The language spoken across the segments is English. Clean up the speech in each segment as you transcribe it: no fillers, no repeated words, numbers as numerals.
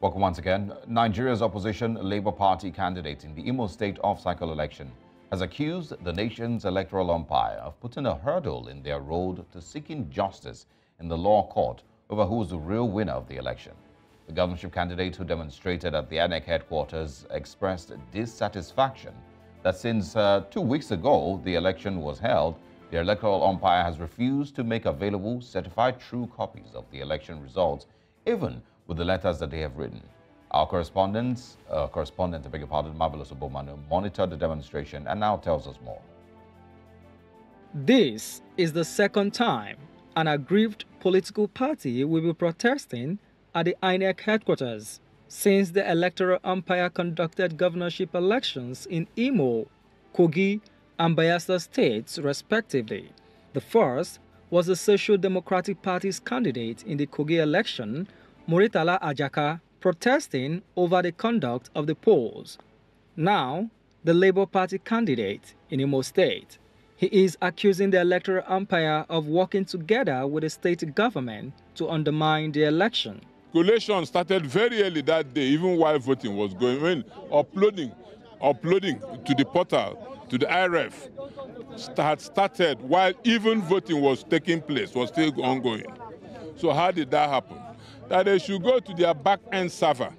Welcome once again. Nigeria's opposition Labour Party candidate in the Imo State off-cycle election has accused the nation's electoral umpire of putting a hurdle in their road to seeking justice in the law court over who is the real winner of the election. The governorship candidate who demonstrated at the INEC headquarters expressed dissatisfaction that since 2 weeks ago the election was held, the electoral umpire has refused to make available certified true copies of the election results, even with the letters that they have written. Our correspondent, Marvelous Obomanu, monitored the demonstration and now tells us more. This is the second time an aggrieved political party will be protesting at the INEC headquarters since the electoral umpire conducted governorship elections in Imo, Kogi, and Bayelsa states, respectively. The first was the Social Democratic Party's candidate in the Kogi election, Muritala Ajaka, protesting over the conduct of the polls. Now, the Labour Party candidate in Imo State. He is accusing the electoral umpire of working together with the state government to undermine the election. Collation started very early that day, even while voting was going on. Uploading to the portal, to the IRF, had started while even voting was taking place, was still ongoing. So how did that happen? That they should go to their back-end server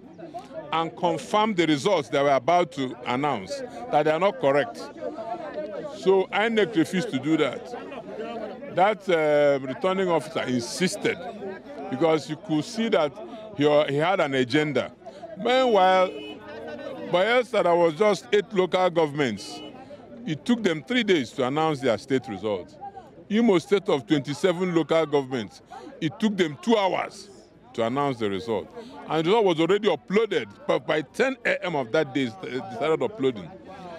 and confirm the results they were about to announce, that they are not correct. So INEC refused to do that. That returning officer insisted, because you could see that he had an agenda. Meanwhile, Bayelsa, there was just 8 local governments. It took them 3 days to announce their state results. Imo State of 27 local governments, it took them 2 hours to announce the result. And the result was already uploaded, but by 10 a.m. of that day, they started uploading.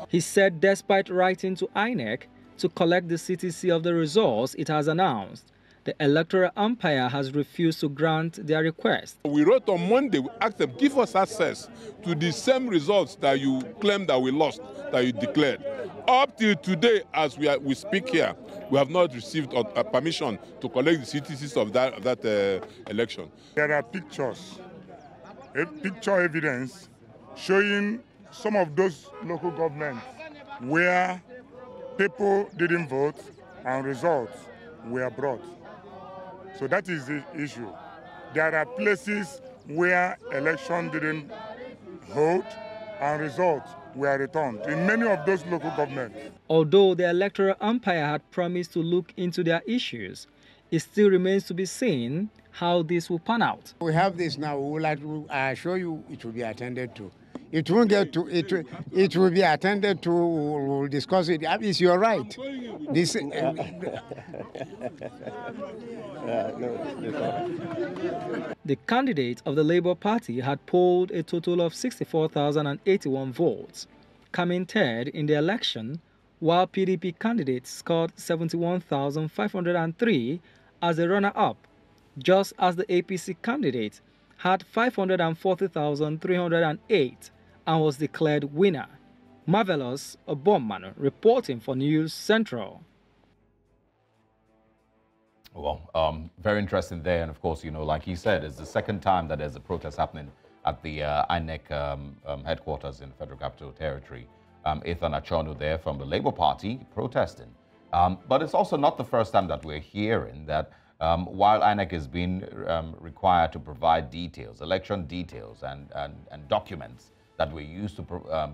He said despite writing to INEC to collect the CTC of the results it has announced, the electoral umpire has refused to grant their request. We wrote on Monday, we asked them, give us access to the same results that you claim that we lost, that you declared. Up till today, as we speak here, we have not received permission to collect the CTCs of that election. There are pictures, picture evidence showing some of those local governments where people didn't vote and results were brought. So that is the issue. There are places where election didn't hold and results were returned in many of those local governments. Although the electoral umpire had promised to look into their issues, it still remains to be seen how this will pan out. We have this now. We would like to assure you it will be attended to. It won't get to it. It will be attended to. We'll discuss it. It's your right. This. The candidate of the Labour Party had polled a total of 64,081 votes, coming third in the election, while PDP candidates scored 71,503 as a runner-up, just as the APC candidate had 540,308 and was declared winner. Marvelous Obomanu reporting for News Central. Well, very interesting there. And of course, you know, like he said, it's the second time that there's a protest happening at the INEC headquarters in Federal Capital Territory. Ethan Achonu there from the Labour Party protesting. But it's also not the first time that we're hearing that while INEC is being required to provide details, election details and documents that were used to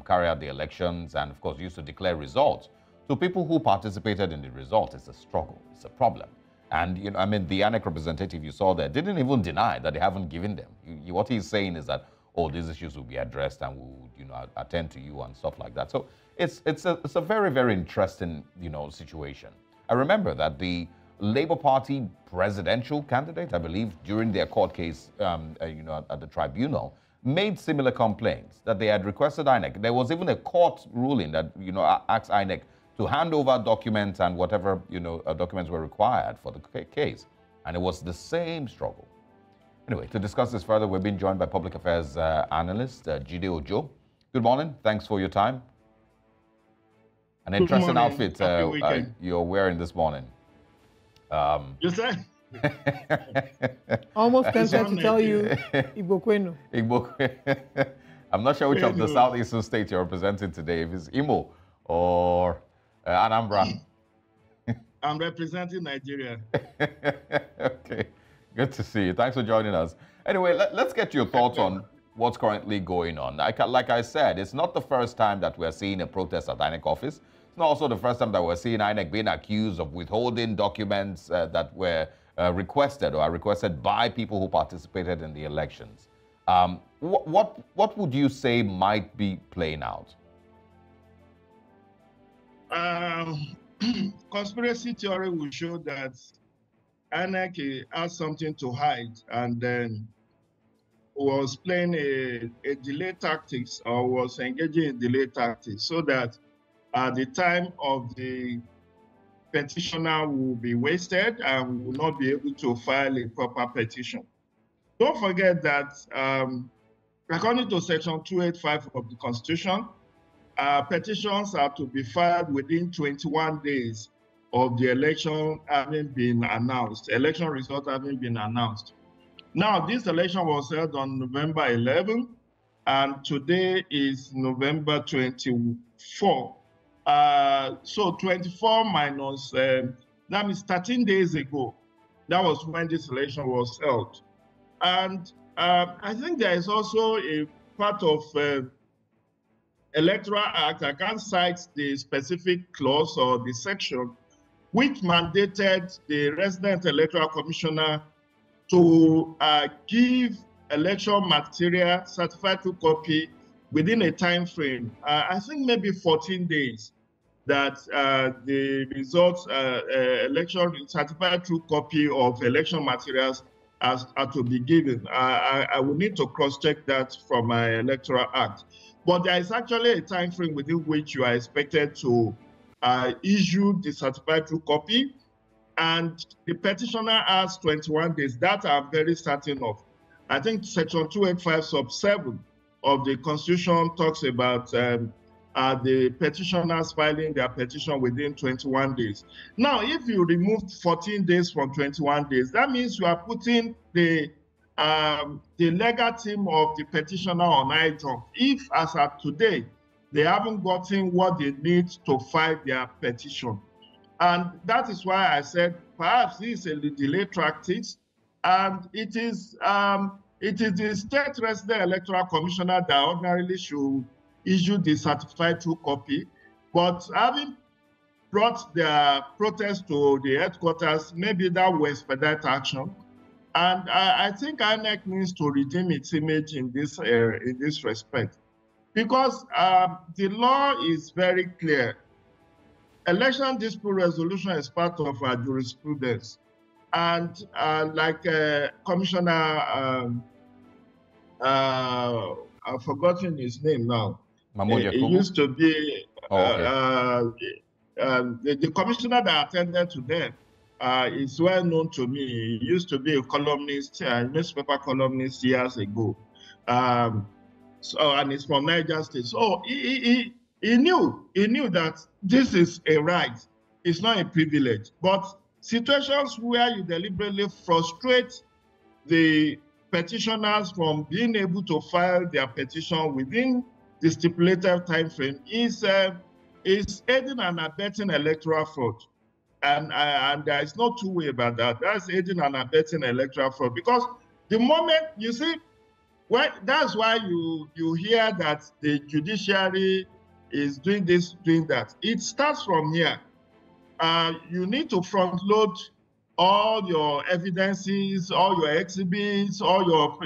carry out the elections and, of course, used to declare results. So people who participated in the result, it's a struggle, it's a problem. And, you know, I mean, the INEC representative you saw there didn't even deny that they haven't given them. What he's saying is that, oh, these issues will be addressed and we'll, you know, attend to you and stuff like that. So it's a very, very interesting, you know, situation. I remember that the Labour Party presidential candidate, I believe, during their court case, you know, at the tribunal, made similar complaints that they had requested INEC. There was even a court ruling that, you know, asked INEC to hand over documents and whatever, you know, documents were required for the case. And it was the same struggle. Anyway, to discuss this further, we're being joined by public affairs analyst Jide Ojo. Good morning. Thanks for your time. An interesting outfit you're wearing this morning. You say? Almost tempted to tell you Igbo Kwenu. Igbo. I'm not sure which of the southeastern states you're representing today, if it's Imo or Anambra. I'm representing Nigeria. Okay, good to see you. Thanks for joining us. Anyway, let's get your thoughts on what's currently going on. Like I said, it's not the first time that we're seeing a protest at INEC office. It's not also the first time that we're seeing INEC being accused of withholding documents that were requested or are requested by people who participated in the elections. What would you say might be playing out? Conspiracy theory will show that INEC has something to hide and then was playing a delay tactics or was engaging in delay tactics so that the time of the petitioner will be wasted and will not be able to file a proper petition. Don't forget that according to Section 285 of the Constitution, petitions are to be filed within 21 days of the election having been announced, election result having been announced. Now, this election was held on November 11, and today is November 24. So 24 minus, that means 13 days ago, that was when this election was held. And I think there is also a part of Electoral Act, I can't cite the specific clause or the section, which mandated the resident electoral commissioner to give election material certified true copy within a time frame. I think maybe 14 days that the results, election certified true copy of election materials are to be given. I will need to cross-check that from my Electoral Act. But there is actually a time frame within which you are expected to issue the certified true copy, and the petitioner has 21 days. That I'm very certain of. I think Section 285 sub 7 of the Constitution talks about the petitioners filing their petition within 21 days. Now, if you remove 14 days from 21 days, that means you are putting the legal team of the petitioner on high jump. If, as of today, they haven't gotten what they need to file their petition. And that is why I said perhaps this is a delay tactics, and it is the state resident electoral commissioner that ordinarily should issue the certified true copy, but having brought their protest to the headquarters, maybe that will expedite action. And I think INEC needs to redeem its image in this respect, because the law is very clear. Election dispute resolution is part of our jurisprudence, and like Commissioner, I've forgotten his name now. It used to be the commissioner that attended to them. Is well known to me. He used to be a columnist, newspaper columnist years ago. And he's from Niger State. So he knew that this is a right. It's not a privilege. But situations where you deliberately frustrate the petitioners from being able to file their petition within the stipulated time frame is aiding and abetting electoral fraud. And there is no two-way about that. That's aiding and abetting electoral fraud. Because the moment, you see, that's why you hear that the judiciary is doing this, doing that. It starts from here. You need to front-load all your evidences, all your exhibits, all your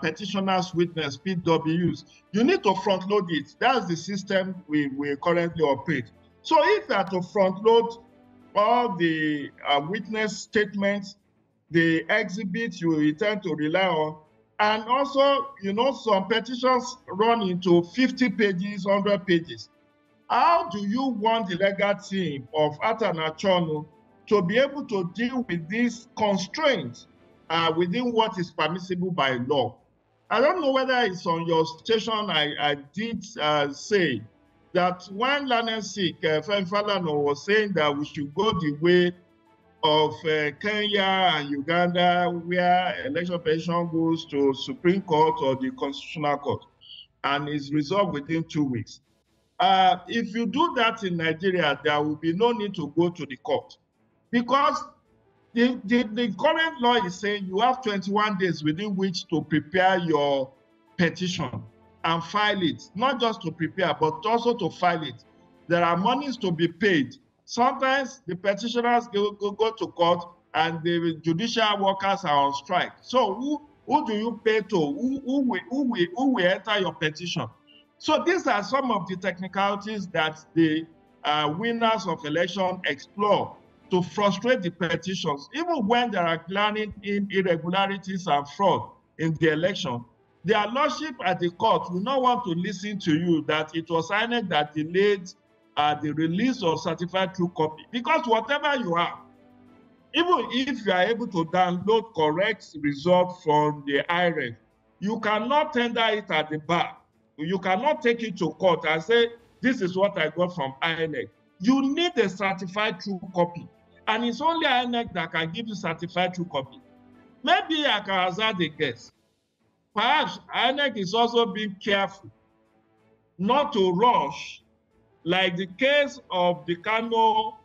petitioners' witness, PWs. You need to front-load it. That's the system we currently operate. So if you are to front-load all the witness statements, the exhibits you intend to rely on, and also, some petitions run into 50 pages, 100 pages. How do you want the legal team of Atanachono to be able to deal with these constraints within what is permissible by law? I don't know whether it's on your station. I did say that when Lanesik Falano was saying that we should go the way of Kenya and Uganda, where election petition goes to Supreme Court or the Constitutional Court and is resolved within 2 weeks. If you do that in Nigeria, there will be no need to go to the court, because the current law is saying you have 21 days within which to prepare your petition and file it, not just to prepare, but also to file it. There are monies to be paid. Sometimes the petitioners go to court and the judicial workers are on strike. So who do you pay to? Who will enter your petition? So these are some of the technicalities that the winners of election explore to frustrate the petitions. Even when there are glaring irregularities and fraud in the election, their lordship at the court will not want to listen to you that it was INEC that delayed the release of certified true copy. Because whatever you have, even if you are able to download correct result from the IREF, you cannot tender it at the bar. You cannot take it to court and say, this is what I got from INEC. You need a certified true copy. And it's only INEC that can give you certified true copy. Maybe I can hazard a guess. Perhaps INEC is also being careful not to rush, like the case of the Kano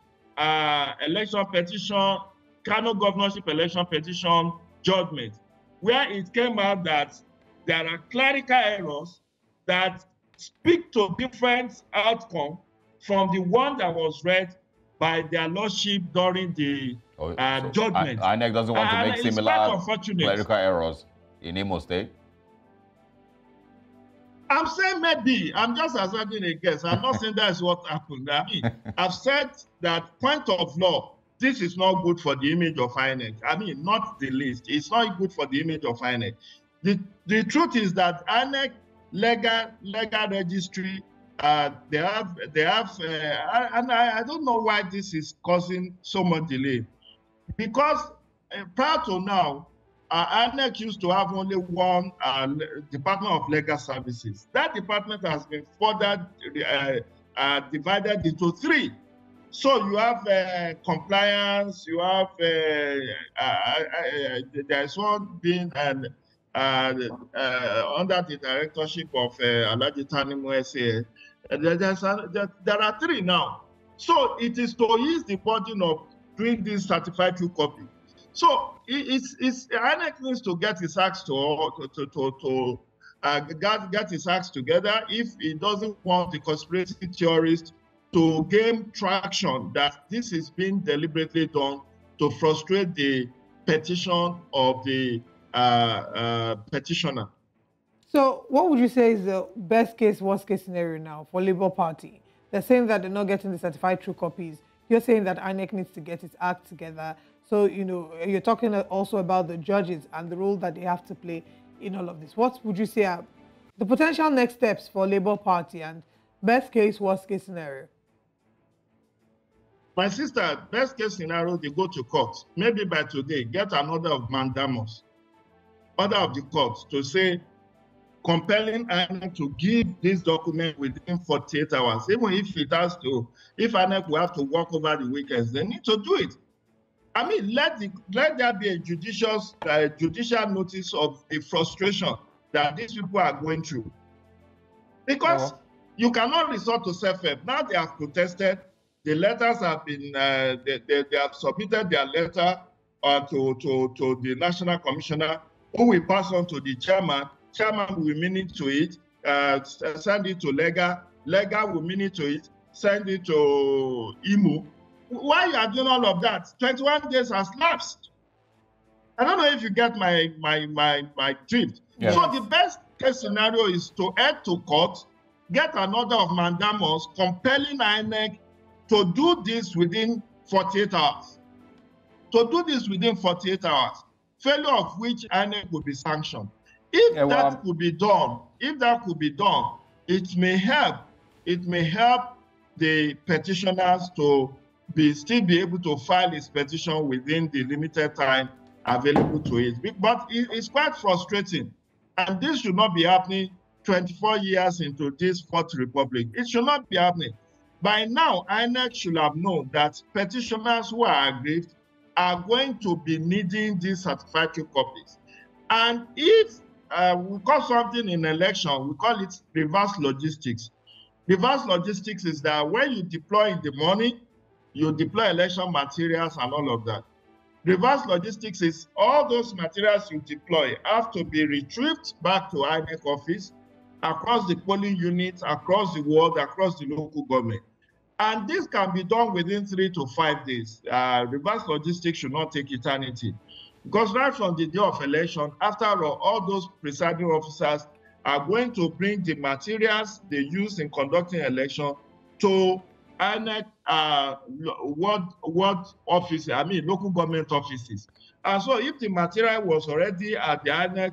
election petition, Kano governorship election petition judgment, where it came out that there are clerical errors that speak to different outcome from the one that was read by their lordship during the judgment. INEC doesn't want to make similar clerical errors in Imo State? I'm saying maybe. I'm just hazarding a guess. I'm not saying that's what happened. I mean, I've said that point of law, this is not good for the image of INEC. I mean, not the least. It's not good for the image of INEC. The truth is that INEC legal registry, they have, and I don't know why this is causing so much delay. Because prior to now, INEC used to have only one Department of Legal Services. That department has been further divided into 3. So you have compliance, you have, there's one being under the directorship of Alleging there are 3 now. So it is to ease the burden of doing this certified true copy. So INEC needs to get his acts get his acts together if he doesn't want the conspiracy theorists to gain traction that this is being deliberately done to frustrate the petition of the petitioner. So what would you say is the best case, worst case scenario now for Labour Party? They're saying that they're not getting the certified true copies. You're saying that INEC needs to get its act together. So, you know, you're talking also about the judges and the role that they have to play in all of this. What would you say are the potential next steps for Labour Party and best case, worst case scenario? My sister, best case scenario, they go to court. Maybe by today, get an order of mandamus, order of the court to say, compelling INEC to give this document within 48 hours. Even if it has to, if INEC will have to work over the weekends, they need to do it. I mean, let there be a judicial notice of the frustration that these people are going through. Because you cannot resort to self-help. Now they have protested. The letters have been, they have submitted their letter to the National Commissioner, who will pass on to the chairman. Chairman will minute to it, send it to Legal. Legal will minute to it, send it to Imo. Why you are doing all of that? 21 days has lapsed. I don't know if you get my drift. Yeah. So the best case scenario is to head to court, get an order of mandamus compelling INEC to do this within 48 hours. To do this within 48 hours, failure of which INEC will be sanctioned. If that could be done, it may help the petitioners to still be able to file his petition within the limited time available to it. But it's quite frustrating. And this should not be happening 24 years into this Fourth Republic. It should not be happening. By now, INEC should have known that petitioners who are aggrieved are going to be needing these certified true copies. And if we call something in election, we call it reverse logistics. Reverse logistics is that when you deploy in the morning, you deploy election materials and all of that. Reverse logistics is all those materials you deploy have to be retrieved back to INEC office, across the polling units, across the world, across the local government. And this can be done within 3 to 5 days. Reverse logistics should not take eternity. Because right from the day of election, after all those presiding officers are going to bring the materials they use in conducting election to INEC local government offices. And so if the material was already at the INEC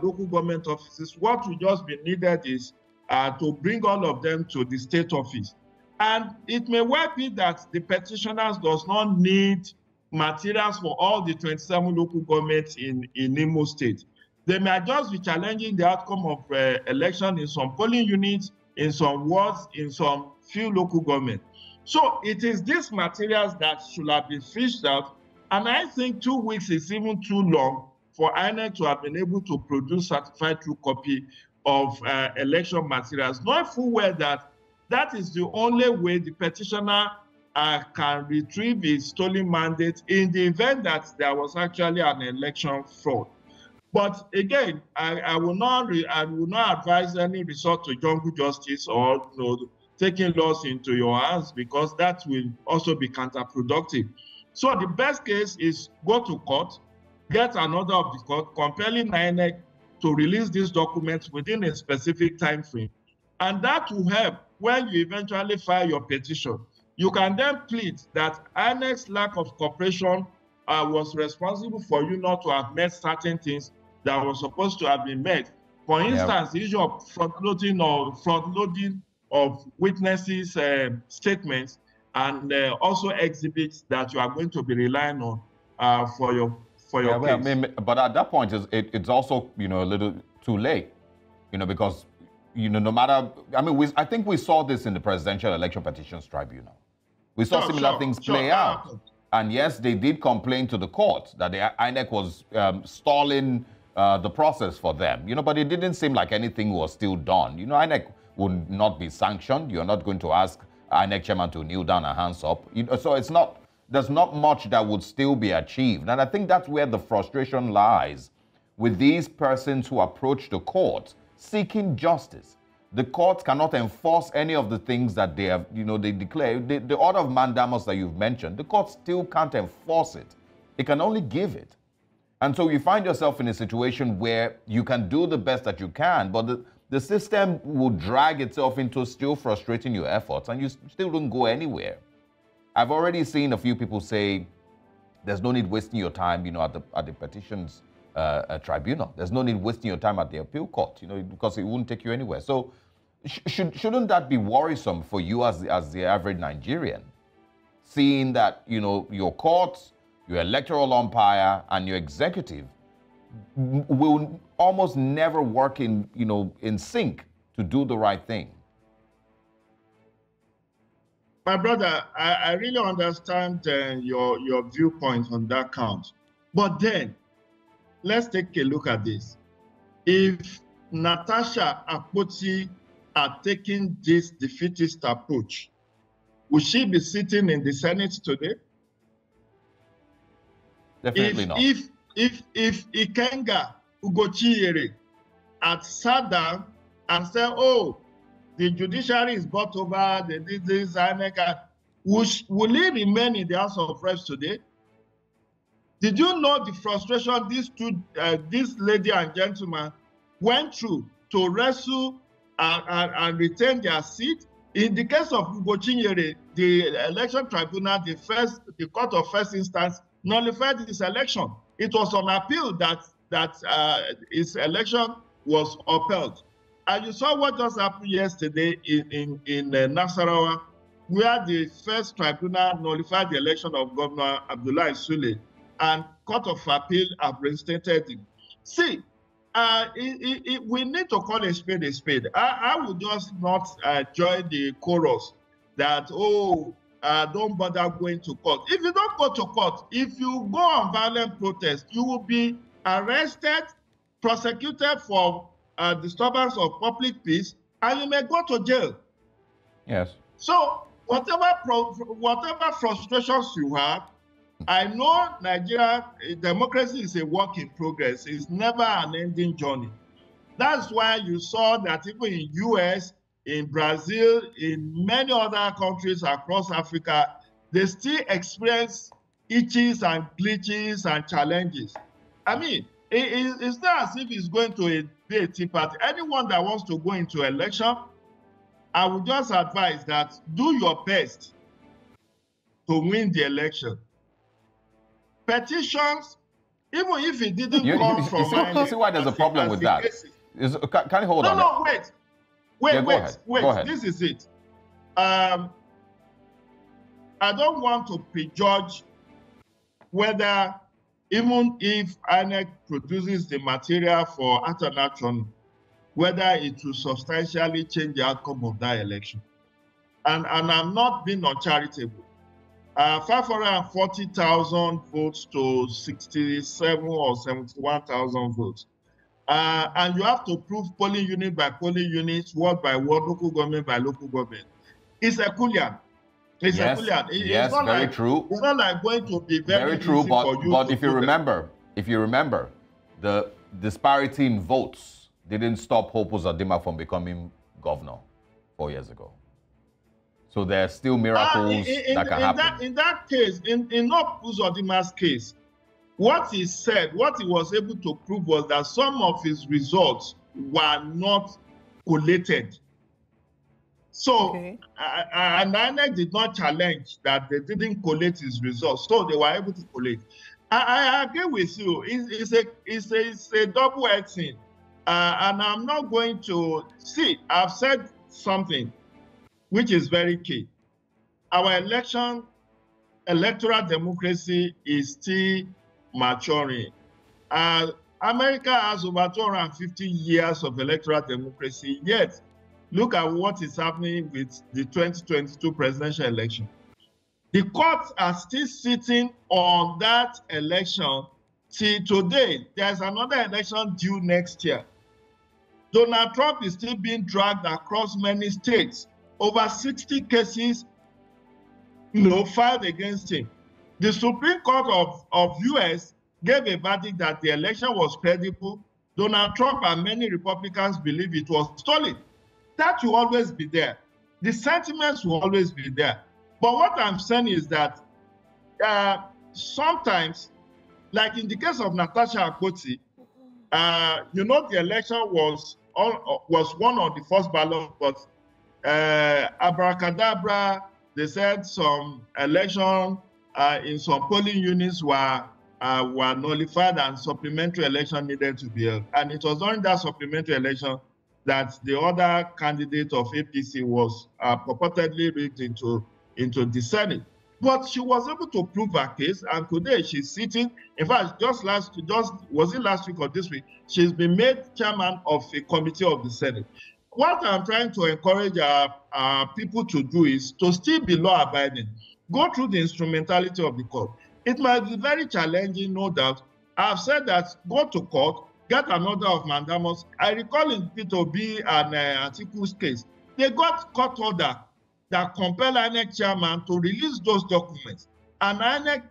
local government offices, what will just be needed is to bring all of them to the state office. And it may well be that the petitioners does not need materials for all the 27 local governments in Imo State. They may just be challenging the outcome of election in some polling units, in some wards, in some few local governments. So it is these materials that should have been fished out. And I think 2 weeks is even too long for INEC to have been able to produce certified true copy of election materials, knowing full well that that is the only way the petitioner can retrieve his stolen mandate in the event that there was actually an election fraud. But again, I will not advise any resort to jungle justice or taking laws into your hands, because that will also be counterproductive. So the best case is go to court, get an order of the court compelling INEC to release these documents within a specific time frame. And that will help when you eventually file your petition. You can then plead that INEC's lack of cooperation was responsible for you not to have met certain things that were supposed to have been met. For instance, the issue of front-loading of witnesses' statements, and also exhibits that you are going to be relying on for your case. I mean, but at that point, it's also a little too late, because no matter, I think we saw this in the Presidential Election Petitions Tribunal. We saw similar things play out. And yes, they did complain to the court that the INEC was stalling the process for them, but it didn't seem like anything was still done. INEC would not be sanctioned. You're not going to ask INEC chairman to kneel down and hands up. So there's not much that would still be achieved. And I think that's where the frustration lies with these persons who approach the court seeking justice. The court cannot enforce any of the things that they have, they declare. The order of mandamus that you've mentioned, the court still can't enforce it. It can only give it. And so you find yourself in a situation where you can do the best that you can, but the system will drag itself into still frustrating your efforts, and you still don't go anywhere. I've already seen a few people say there's no need wasting your time, at the petitions tribunal. There's no need wasting your time at the appeal court, because it won't take you anywhere. So shouldn't that be worrisome for you as the average Nigerian, seeing that, your courts, your electoral umpire, and your executive will almost never work in sync to do the right thing? My brother, I really understand your viewpoint on that count. But then, let's take a look at this. If Natasha Akpoti had taken this defeatist approach, would she be sitting in the Senate today? Definitely not. If Ikenga Ugochiyere had sat down and said, oh, the judiciary is bought over, this INEC, will he remain in the House of Reps today? Did you know the frustration this lady and gentleman went through to wrestle and retain their seat? In the case of Ugochiyere, the election tribunal, the court of first instance, nullified his election. It was on appeal that his election was upheld. And you saw what just happened yesterday in Nasarawa, where the first tribunal nullified the election of Governor Abdullahi Sule, and Court of Appeal have reinstated him. See, we need to call a spade. I would just not join the chorus that, oh, don't bother going to court. If you don't go to court, if you go on violent protest, you will be arrested, prosecuted for disturbance of public peace, and you may go to jail. Yes. So whatever frustrations you have, I know Nigeria democracy is a work in progress. It's never an ending journey. That's why you saw that even in US, in Brazil, in many other countries across Africa, they still experience itches and glitches and challenges. I mean, it's not as if it's going to be a tea party. Anyone that wants to go into election, I would just advise that do your best to win the election. Petitions, even if it didn't come from you see why there's a problem with that? Can you hold on? No, wait. Go ahead. This is it. I don't want to prejudge whether, even if INEC produces the material for action, whether it will substantially change the outcome of that election. And I'm not being uncharitable. 540,000 votes to 67 or 71,000 votes. And you have to prove polling unit by polling unit, ward by ward, local government by local government. It's Herculean. It's Herculean. Yes, very true. It's not like going to be very true, easy for you. But if you remember, the disparity in votes didn't stop Hope Uzodimma from becoming governor 4 years ago. So there are still miracles that can happen. In that case, in Hope Uzodimma's case, what he said, what he was able to prove was that some of his results were not collated. So, and INEC did not challenge that they didn't collate his results, so they were able to collate. I agree with you. It's a double-edged thing. And I'm not going to see, I've said something which is very key. Our electoral democracy is still maturing. America has over 250 years of electoral democracy, yet look at what is happening with the 2022 presidential election. The courts are still sitting on that election till today. There's another election due next year. Donald Trump is still being dragged across many states. Over 60 cases, filed against him. The Supreme Court of US gave a verdict that the election was credible. Donald Trump and many Republicans believe it was stolen. That will always be there. The sentiments will always be there. But what I'm saying is that sometimes, like in the case of Natasha Akpoti, the election was won on the first ballot, but abracadabra, they said some election in some polling units were nullified and supplementary election needed to be held. And it was during that supplementary election that the other candidate of APC was purportedly rigged into the Senate. But she was able to prove her case, and today she's sitting. In fact, was it last week or this week? She's been made chairman of a committee of the Senate. What I'm trying to encourage our people to do is to still be law-abiding. Go through the instrumentality of the court. It might be very challenging, no doubt. I've said that go to court, get an order of mandamus. I recall in P2B and Accuses case, they got court order that compelled INEC chairman to release those documents, and INEC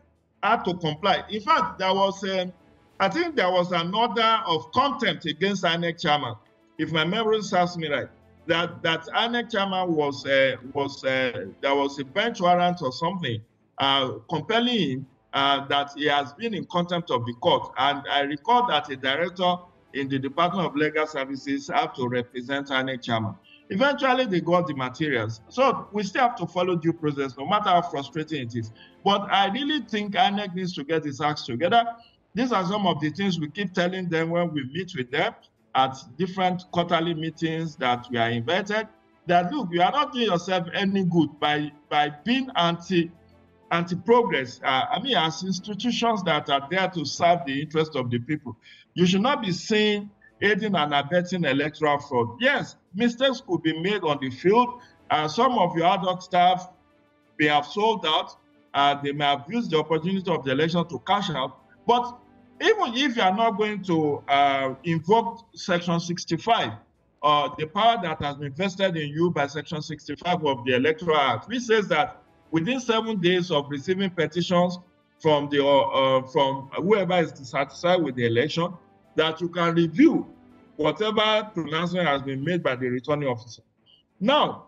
had to comply. In fact, there was, I think there was an order of contempt against INEC chairman, if my memory serves me right. That INEC chairman there was a bench warrant or something compelling him that he has been in contempt of the court. And I recall that a director in the Department of Legal Services had to represent INEC chairman. Eventually, they got the materials. So we still have to follow due process, no matter how frustrating it is. But I really think INEC needs to get its acts together. These are some of the things we keep telling them when we meet with them at different quarterly meetings that we are invited, that look, you are not doing yourself any good by being anti-progress. As institutions that are there to serve the interest of the people, you should not be seen aiding and abetting electoral fraud. Yes, mistakes could be made on the field. Some of your ad hoc staff may have sold out. They may have used the opportunity of the election to cash out. But even if you are not going to invoke Section 65, the power that has been vested in you by Section 65 of the Electoral Act, which says that within 7 days of receiving petitions from from whoever is dissatisfied with the election, that you can review whatever pronouncement has been made by the returning officer. Now,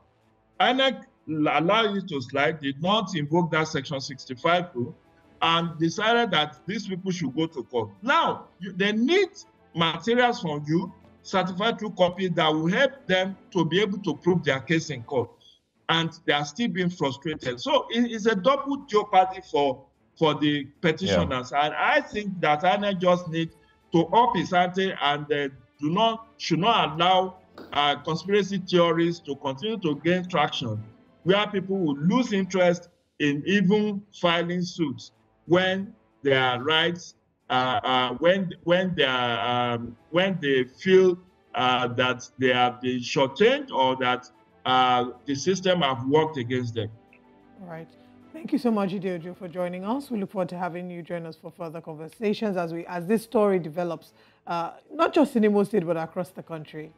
INEC allowed you to slide, did not invoke that Section 65 rule, and decided that these people should go to court. Now, they need materials from you, certified true copies that will help them to be able to prove their case in court. And they are still being frustrated. So it's a double jeopardy for the petitioners. Yeah. And I think that INEC just needs to up his ante and should not allow conspiracy theories to continue to gain traction, where people will lose interest in even filing suits when their rights, when they feel that they have been shortchanged or that the system have worked against them. All right. Thank you so much, Jide, for joining us. We look forward to having you join us for further conversations as this story develops, not just in Imo State, but across the country.